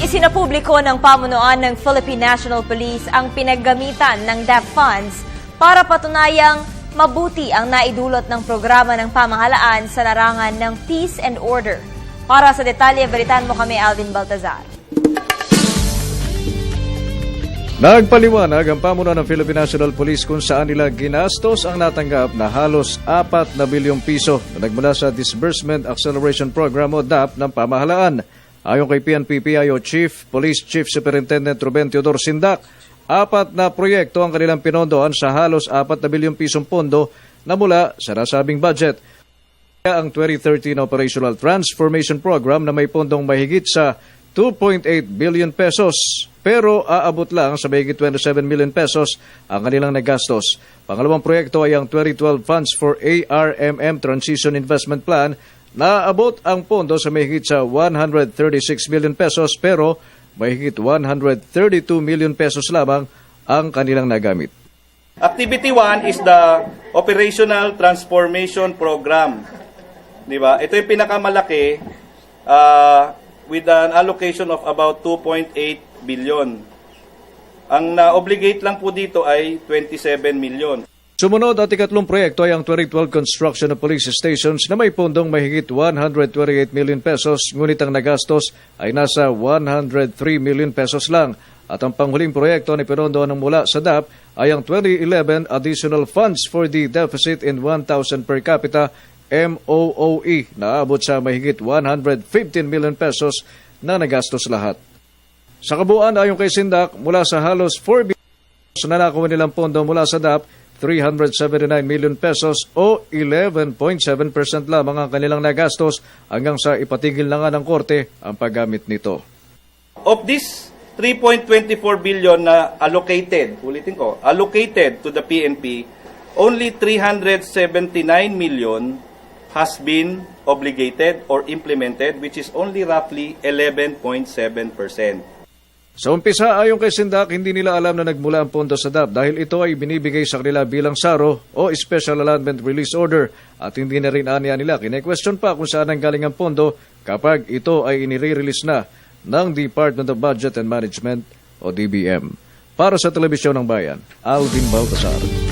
Isinapubliko ng pamunuan ng Philippine National Police ang pinaggamitan ng DAP funds para patunayang mabuti ang naidulot ng programa ng pamahalaan sa larangan ng peace and order. Para sa detalye, balitaan mo kami, Alvin Baltazar. Nagpaliwanag ang pamunuan ng Philippine National Police kung saan nila ginastos ang natanggap na halos 4 na bilyong piso na nagmula sa Disbursement Acceleration Program o DAP ng pamahalaan. Ayon kay PNP-PIO Chief, Police Chief Superintendent Ruben Teodor Sindak, 4 na proyekto ang kanilang pinondohan sa halos 4 na bilyong pisong pondo na mula sa nasabing budget. Ang 2013 Operational Transformation Program na may pondong mahigit sa 2.8 billion pesos pero aabot lang sa mahigit 27 million pesos ang kanilang nagastos. Pangalawang proyekto ay ang 2012 Funds for ARMM Transition Investment Plan na aabot ang pondo sa mahigit sa 136 million pesos pero mahigit 132 million pesos lamang ang kanilang nagamit. Activity 1 is the Operational Transformation Program. Di ba? Ito yung pinakamalaki with an allocation of about 2.8 billion. Ang na-obligate lang po dito ay 27 million. Sumunod at ikatlong proyekto ay ang 2012 construction of police stations na may pondong mahigit 128 million pesos, ngunit ang nagastos ay nasa 103 million pesos lang. At ang panghuling proyekto na pinondo ng mula sa DAP ay ang 2011 Additional Funds for the Deficit in 1,000 per capita MOOE na abot sa mahigit 115 million pesos na nagastos lahat. Sa kabuuan, ayon kay Sindak, mula sa halos 4 billion pesos na nakuha nilang pondo mula sa DAP, 379 million pesos o 11.7% lamang ang kanilang nagastos hanggang sa ipatigil na nga ng korte ang paggamit nito. Of this 3.24 billion na allocated, allocated to the PNP, only 379 million has been obligated or implemented, which is only roughly 11.7%. Sa umpisa, ayon kay Sindak, hindi nila alam na nagmula ang pondo sa DAP dahil ito ay binibigay sa kanila bilang SARO o Special Allotment Release Order at hindi na rin aniya nila. Kine-question pa kung saan ang galing ang pondo kapag ito ay inire-release na ng Department of Budget and Management o DBM. Para sa Telebisyon ng Bayan, Alvin Baltazar.